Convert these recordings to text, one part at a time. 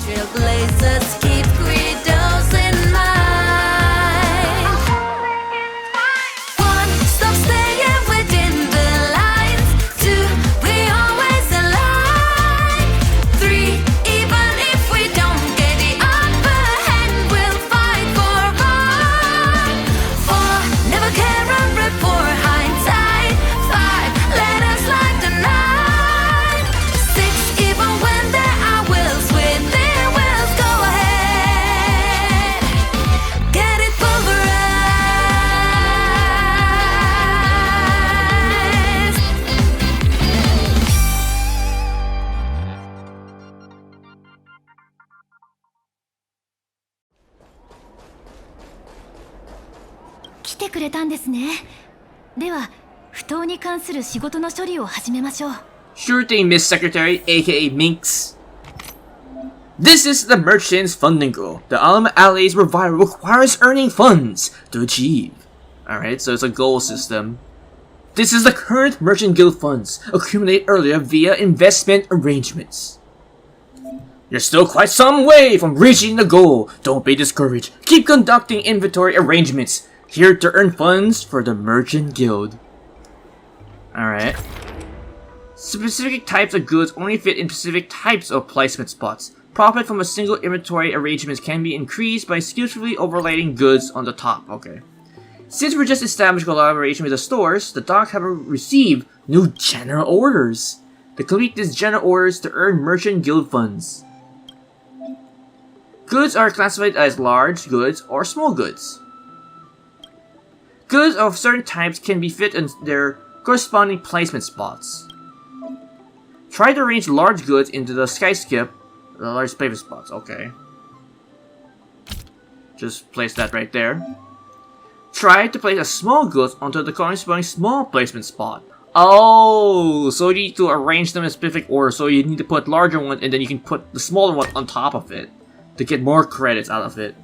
Trailblazers keep credos in mind. One, stop staying within the lines. Two, we always align. Three, even if we don't get the upper hand, we'll fight for one. Four, never care and report hindsight. Five, let us like the night. Six, even when there are wills within wills, go ahead, get it pulverized. 来てくれたんですね。では、不当に関する仕事の処理を始めましょう。 Sure thing, Miss Secretary, aka Minx. This is the Merchant's Funding Goal. The Aurum Alley's revival requires earning funds to achieve. Alright, so it's a goal system. This is the current Merchant Guild funds, accumulated earlier via investment arrangements. You're still quite some way from reaching the goal. Don't be discouraged. Keep conducting inventory arrangements. Here to earn funds for the Merchant Guild. Alright. Specific types of goods only fit in specific types of placement spots. Profit from a single inventory arrangement can be increased by skillfully overlaying goods on the top. Okay. Since we just established collaboration with the stores, the dock have received new general orders. To complete these general orders to earn Merchant Guild funds. Goods are classified as large goods or small goods. Goods of certain types can be fit in their corresponding placement spots. Try to arrange large goods into the skyskip, the large placement spots, okay. Just place that right there. Try to place a small goods onto the corresponding small placement spot. Oh, so you need to arrange them in specific order, so you need to put larger one and then you can put the smaller one on top of it to get more credits out of it.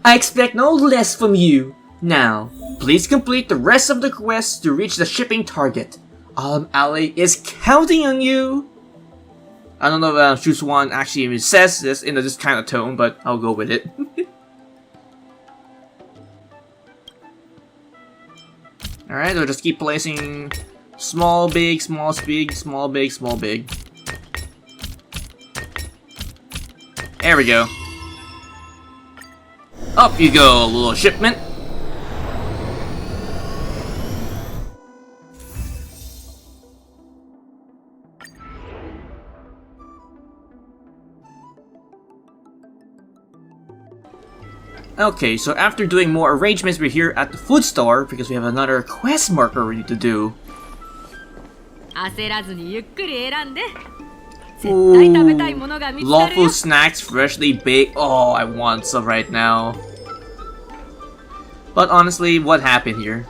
I expect no less from you. Now, please complete the rest of the quests to reach the shipping target. Aurum Alley is counting on you. I don't know if Choose One actually even says this in this kind of tone, but I'll go with it. Alright, we'll just keep placing small, big, small, big, small, big, small, big. There we go. Up you go, little shipment. Okay, so after doing more arrangements, we're here at the food store because we have another quest marker we need to do. 焦らずにゆっくり選んで。絶対食べたいものが見つかるよ。 Lawful snacks, freshly baked. Oh, I want some right now. But honestly, what happened here?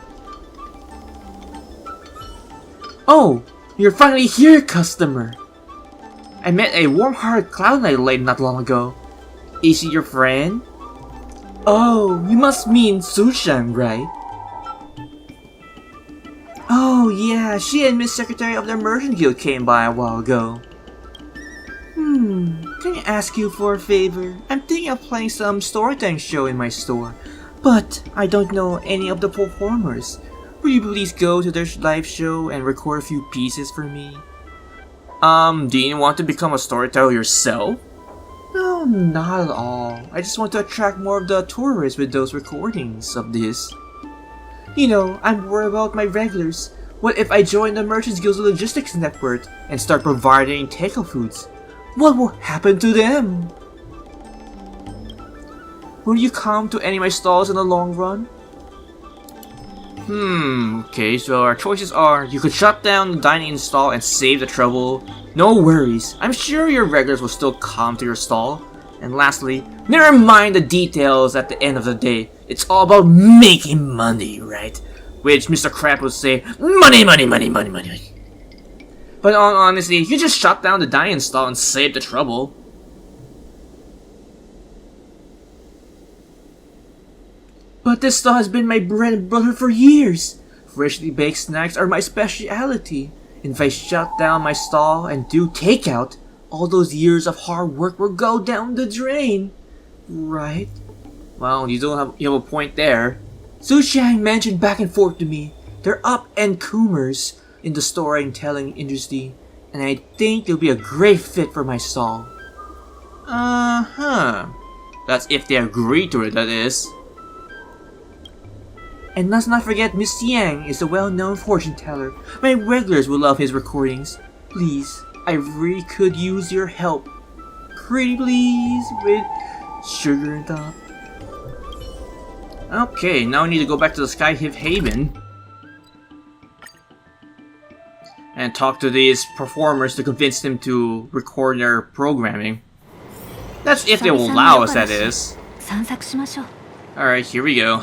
Oh, you're finally here, customer. I met a warm-hearted Cloud Knight lady not long ago. Is she your friend? Oh, you must mean Sushan, right? Oh yeah, she and Miss Secretary of the Merchant Guild came by a while ago. Can I ask you for a favor? I'm thinking of playing some storytelling show in my store, but I don't know any of the performers. Will you please go to their live show and record a few pieces for me? Do you want to become a storyteller yourself? No, not at all. I just want to attract more of the tourists with those recordings of this. You know, I'm worried about my regulars. What if I join the Merchants Guild's logistics network and start providing takeout foods? What will happen to them? Will you come to any of my stalls in the long run? Okay, so our choices are, you could shut down the dining stall and save the trouble. No worries, I'm sure your regulars will still come to your stall. And lastly, never mind the details at the end of the day. It's all about making money, right? Which Mr. Crab would say, money, money, money, money, money. But honestly, you just shut down the dining stall and save the trouble. But this stall has been my bread and butter for years. Freshly baked snacks are my specialty. And if I shut down my stall and do takeout, all those years of hard work will go down the drain. Right? Well, you have a point there. Su Shang mentioned back and forth to me. They're up-and-comers in the storytelling industry, and I think they'll be a great fit for my stall. Uh-huh. That's if they agree to it, that is. And let's not forget Miss Yang is a well-known fortune teller. My regulars will love his recordings. Please, I really could use your help. Pretty please, with sugar and top. Okay, now we need to go back to the Sky Haven and talk to these performers to convince them to record their programming. That's if they will allow us, that is. 散策しましょう。 Alright, here we go.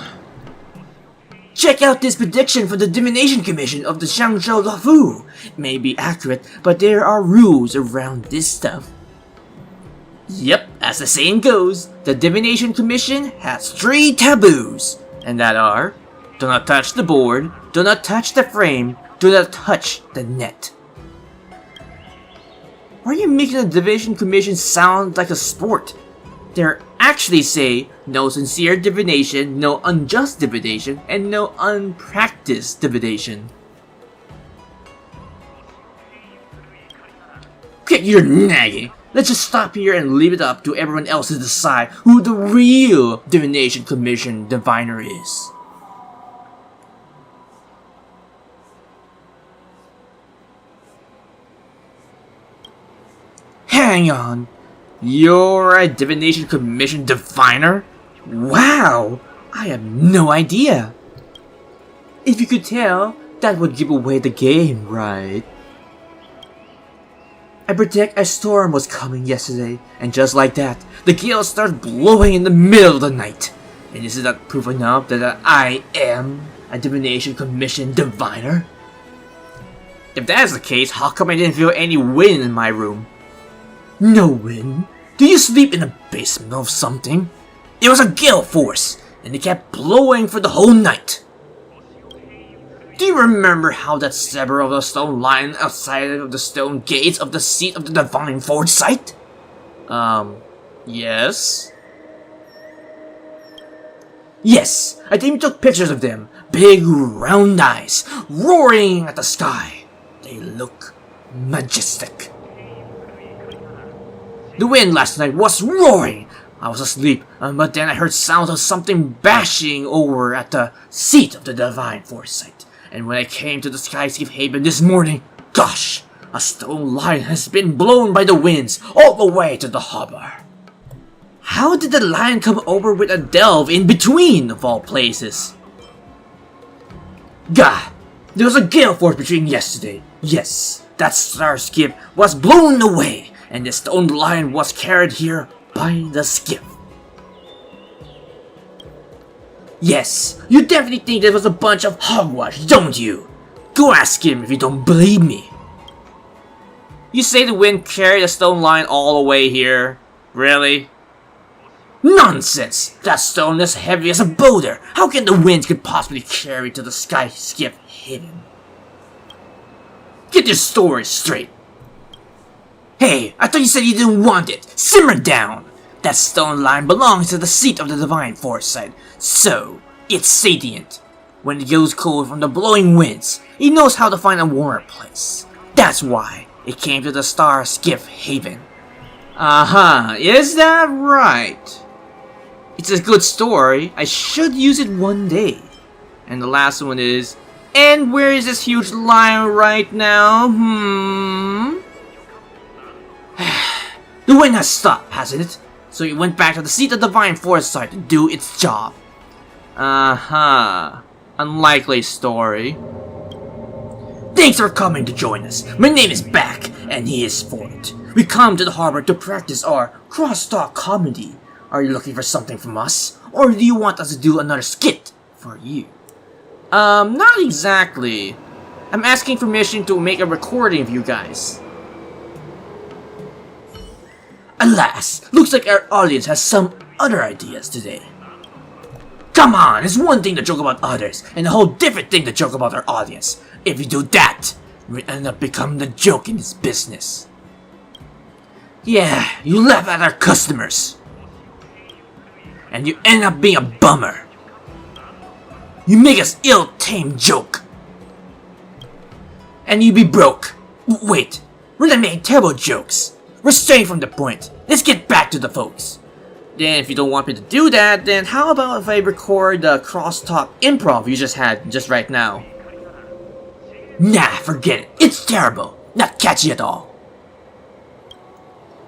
Check out this prediction for the Divination Commission of the Shangzhou Lafu. It may be accurate, but there are rules around this stuff. Yep, as the saying goes, the Divination Commission has 3 taboos. And that are, do not touch the board, do not touch the frame, do not touch the net. Why are you making the Divination Commission sound like a sport? They actually say no sincere divination, no unjust divination, and no unpracticed divination. Okay, you're nagging. Let's just stop here and leave it up to everyone else to decide who the real Divination Commission diviner is. Hang on. You're a Divination Commission diviner? Wow! I have no idea. If you could tell, that would give away the game, right? I predict a storm was coming yesterday, and just like that, the gale started blowing in the middle of the night. And isn't that proof enough that I am a Divination Commission diviner? If that is the case, how come I didn't feel any wind in my room? No wind? Do you sleep in the basement of something? It was a gale force, and it kept blowing for the whole night. Do you remember how that severed of the stone line outside of the stone gates of the seat of the divine foresight? Yes? Yes, I even took pictures of them. Big round eyes, roaring at the sky. They look majestic. The wind last night was roaring. I was asleep, but then I heard sounds of something bashing over at the seat of the divine foresight. And when I came to the Skyscape Haven this morning, gosh, a stone line has been blown by the winds all the way to the harbor. How did the line come over with a delve in between, of all places? Gah! There was a gale force between yesterday. Yes, that starship was blown away, and the stone line was carried here by the skiff. Yes, you definitely think that was a bunch of hogwash, don't you? Go ask him if you don't believe me. You say the wind carried the stone line all the way here? Really? Nonsense! That stone is heavy as a boulder. How can the wind could possibly carry it to the Skyscape Haven? Get your story straight. Hey, I thought you said you didn't want it. Simmer down. That stone line belongs to the seat of the divine foresight, so it's sapient. When it goes cold from the blowing winds, it knows how to find a warmer place. That's why it came to the Skip Haven. Is that right? It's a good story. I should use it one day. And the last one is, and where is this huge line right now? The wind has stopped, hasn't it? So it went back to the seat of divine foresight to do its job. Unlikely story. Thanks for coming to join us. My name is Back, and he is Fort. We come to the harbor to practice our crosstalk comedy. Are you looking for something from us? Or do you want us to do another skit for you? Not exactly. I'm asking permission to make a recording of you guys. Alas, looks like our audience has some other ideas today. Come on, it's one thing to joke about others, and a whole different thing to joke about our audience. If you do that, we end up becoming the joke in this business. Yeah, you laugh at our customers. And you end up being a bummer. You make us ill-tamed joke. And you be broke. Wait, we're not making terrible jokes. We're straying from the point. Let's get back to the folks. Then if you don't want me to do that, then how about if I record the crosstalk improv you just had just right now? Nah, forget it. It's terrible. Not catchy at all.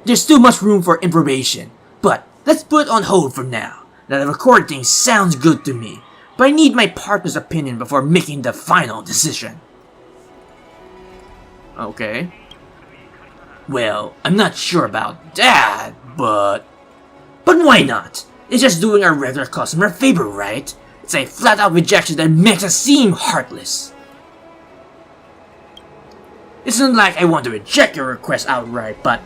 There's too much room for improvisation, but let's put it on hold for now. Now the recording thing sounds good to me, but I need my partner's opinion before making the final decision. Okay. Well, I'm not sure about that, but why not? It's just doing our regular customer a favor, right? It's a flat-out rejection that makes us seem heartless. It's not like I want to reject your request outright, but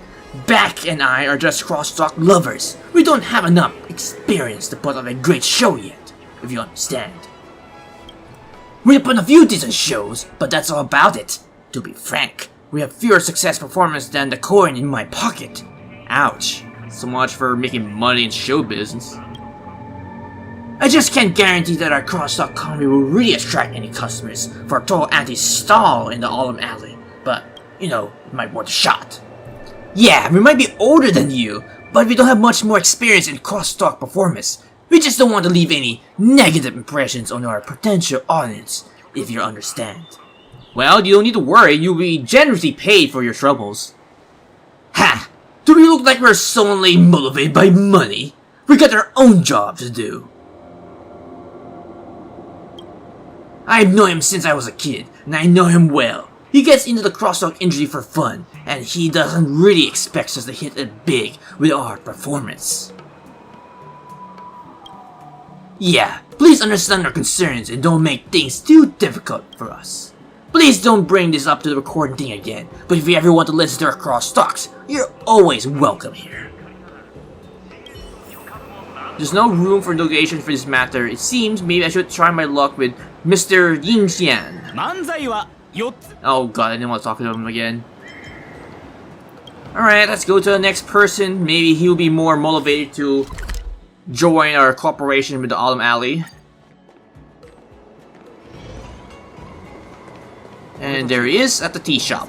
Beck and I are just crosstalk lovers. We don't have enough experience to put on a great show yet, if you understand. We have put on a few decent shows, but that's all about it. To be frank, we have fewer success performances than the coin in my pocket. Ouch. So much for making money in show business. I just can't guarantee that our crosstalk comedy will really attract any customers for a Tall Auntie stall in the Aurum alley, but, you know, it might be worth a shot. Yeah, we might be older than you, but we don't have much more experience in crosstalk performance. We just don't want to leave any negative impressions on our potential audience, if you understand. Well, you don't need to worry, you'll be generously paid for your troubles. Ha! Do we look like we're solely motivated by money? We got our own job to do. I've known him since I was a kid, and I know him well. He gets into the crosstalk industry for fun, and he doesn't really expect us to hit it big with our performance. Yeah, please understand our concerns and don't make things too difficult for us. Please don't bring this up to the recording thing again, but if you ever want to listen to our crosstalks, you're always welcome here. There's no room for negotiation for this matter. It seems maybe I should try my luck with Mr. Yingxian. Oh god, I didn't want to talk to him again. Alright, let's go to the next person. Maybe he'll be more motivated to join our cooperation with the Aurum Alley. And there he is at the tea shop.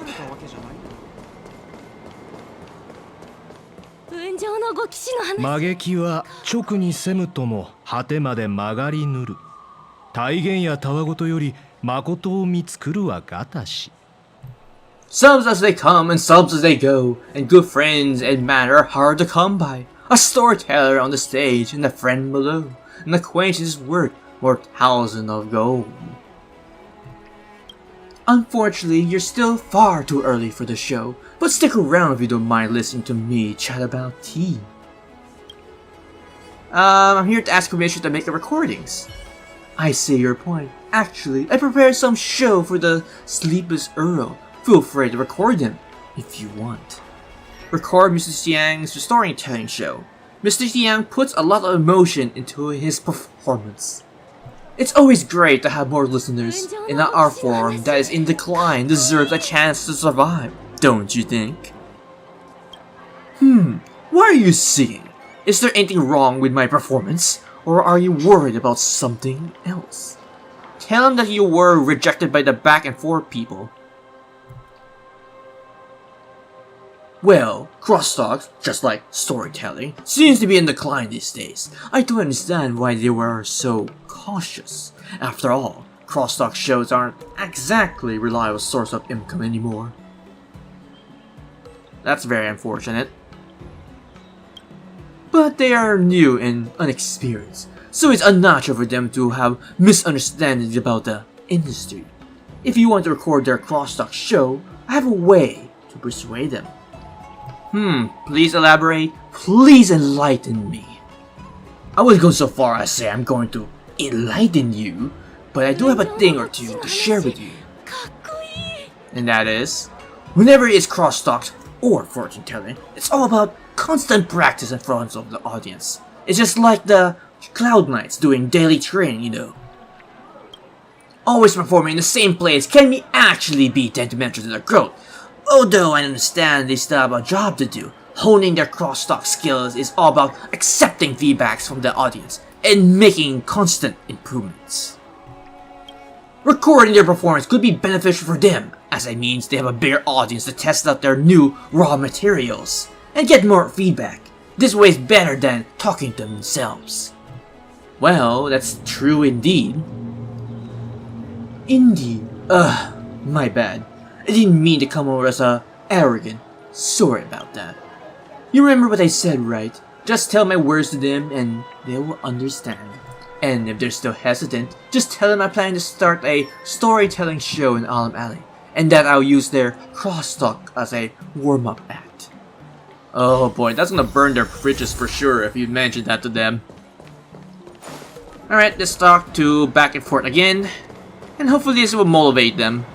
雲上のご騎士の話。魔撃は直に攻むとも果てまで曲がりぬる。大言やたわごとより誠を見つくるはがたし。 Subs as they come and subs as they go, and good friends and man are hard to come by. A storyteller on the stage and a friend below, an acquaintance worth 1,000 of gold. Unfortunately, you're still far too early for the show, but stick around if you don't mind listening to me chat about tea. I'm here to ask permission to make the recordings. I see your point. Actually, I prepared some show for the Sleepless Earl. Feel free to record them, if you want. Record Mr. Xiang's storytelling show. Mr. Xiang puts a lot of emotion into his performance. It's always great to have more listeners, and that our form that is in decline deserves a chance to survive, don't you think? Why are you singing? Is there anything wrong with my performance, or are you worried about something else? Tell him that you were rejected by the back and forth people. Well, crosstalk, just like storytelling, seems to be in decline these days. I don't understand why they were so cautious. After all, crosstalk shows aren't exactly a reliable source of income anymore. That's very unfortunate. But they are new and unexperienced, so it's unnatural for them to have misunderstandings about the industry. If you want to record their crosstalk show, I have a way to persuade them. Please elaborate. Please enlighten me. I wouldn't go so far as say I'm going to enlighten you, but I do have a thing or two to share with you. And that is, whenever it's crosstalk or fortune telling, it's all about constant practice in front of the audience. It's just like the Cloud Knights doing daily training, you know. always performing in the same place can we actually be detrimental to their growth. Although I understand they still have a job to do, honing their crosstalk skills is all about accepting feedbacks from the audience and making constant improvements. Recording their performance could be beneficial for them, as it means they have a bigger audience to test out their new raw materials and get more feedback. This way is better than talking to themselves. Well, that's true indeed. Indeed. My bad. I didn't mean to come over as arrogant. Sorry about that. You remember what I said, right? Just tell my words to them and they will understand. And if they're still hesitant, just tell them I plan to start a storytelling show in Aurum Alley, and that I'll use their crosstalk as a warm-up act. Oh boy, that's gonna burn their bridges for sure if you mention that to them. Alright, let's talk to back and forth again, and hopefully this will motivate them.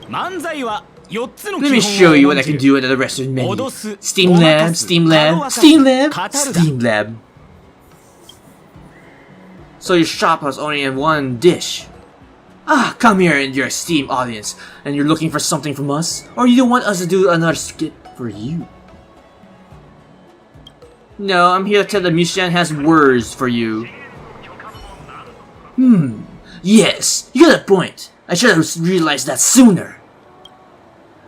Let me show you what I can do at the restaurant menu. Steam Lab, Steam Lab, Steam Lab, Steam Lab. So your shop has only one dish. Come here in your Steam audience, and you're looking for something from us? Or you don't want us to do another skit for you? No, I'm here to tell the musician has words for you. Yes, you got a point. I should have realized that sooner.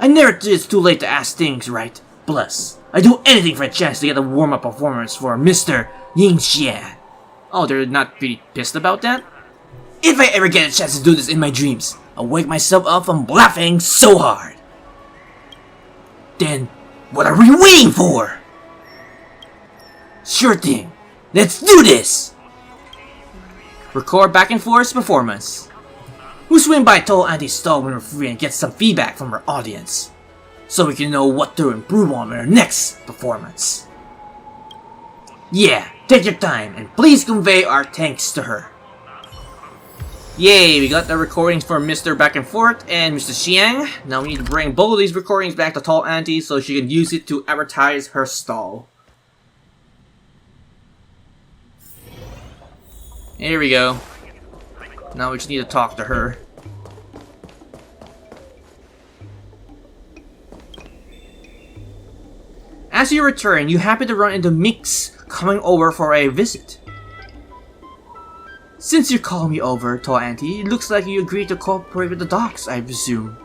I never did it's too late to ask things, right? Plus, I do anything for a chance to get a warm-up performance for Mr. Yingxia. Oh, they're not really pissed about that? If I ever get a chance to do this in my dreams, I'll wake myself up from laughing so hard. Then, what are we waiting for? Sure thing. Let's do this! Record back and forth performance. We'll swing by Tall Auntie's stall when we're free and get some feedback from our audience, so we can know what to improve on in our next performance. Yeah, take your time and please convey our thanks to her. Yay, we got the recordings for Mr. Back and Forth and Mr. Xiang. Now we need to bring both of these recordings back to Tall Auntie so she can use it to advertise her stall. Here we go. Now we just need to talk to her. As you return, you happen to run into Mix coming over for a visit. Since you called me over, Tall Auntie, it looks like you agreed to cooperate with the docs, I presume.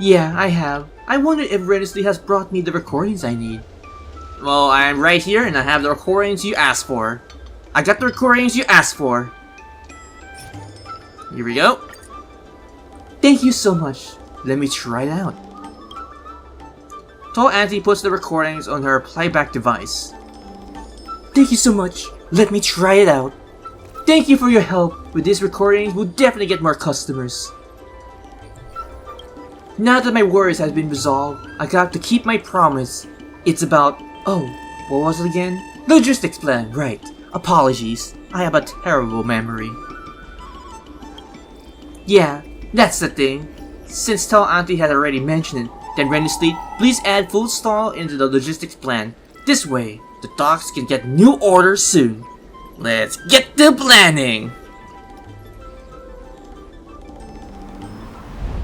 Yeah, I have. I wondered if Rensley has brought me the recordings I need. Well, I'm right here and I have the recordings you asked for. I got the recordings you asked for. Here we go. Thank you so much. Let me try it out. Tall Auntie puts the recordings on her playback device. Thank you so much. Let me try it out. Thank you for your help. With these recordings, we'll definitely get more customers. Now that my worries have been resolved, I got to keep my promise. It's about... oh, what was it again? Logistics plan, right. Apologies. I have a terrible memory. Yeah, that's the thing. Since Tall Auntie had already mentioned it, then Rensley, please add food stall into the logistics plan. This way, the docs can get new orders soon. Let's get to planning!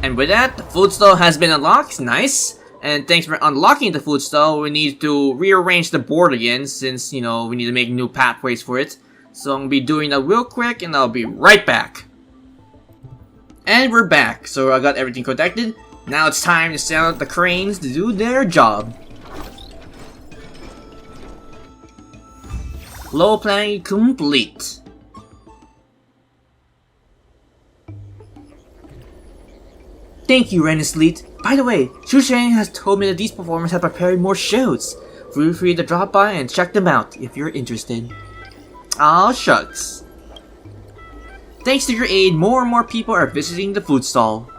And with that, the food stall has been unlocked. Nice. And thanks for unlocking the food stall, we need to rearrange the board again since, you know, we need to make new pathways for it. So I'm gonna be doing that real quick and I'll be right back. And we're back, so I got everything connected. Now it's time to send out the cranes to do their job. Flow planning complete. Thank you, Rensley. By the way, Shu Shang has told me that these performers have prepared more shows. Feel free to drop by and check them out if you're interested. Aw, shucks. Thanks to your aid, more and more people are visiting the food stall.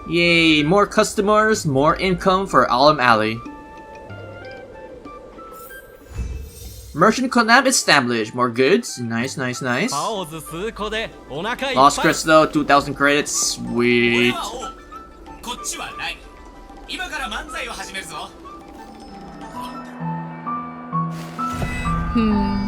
Yay, more customers, more income for Aurum Alley. Merchant collab established, more goods, nice, nice, nice. Lost crystal, 2000 credits, sweet. ふーん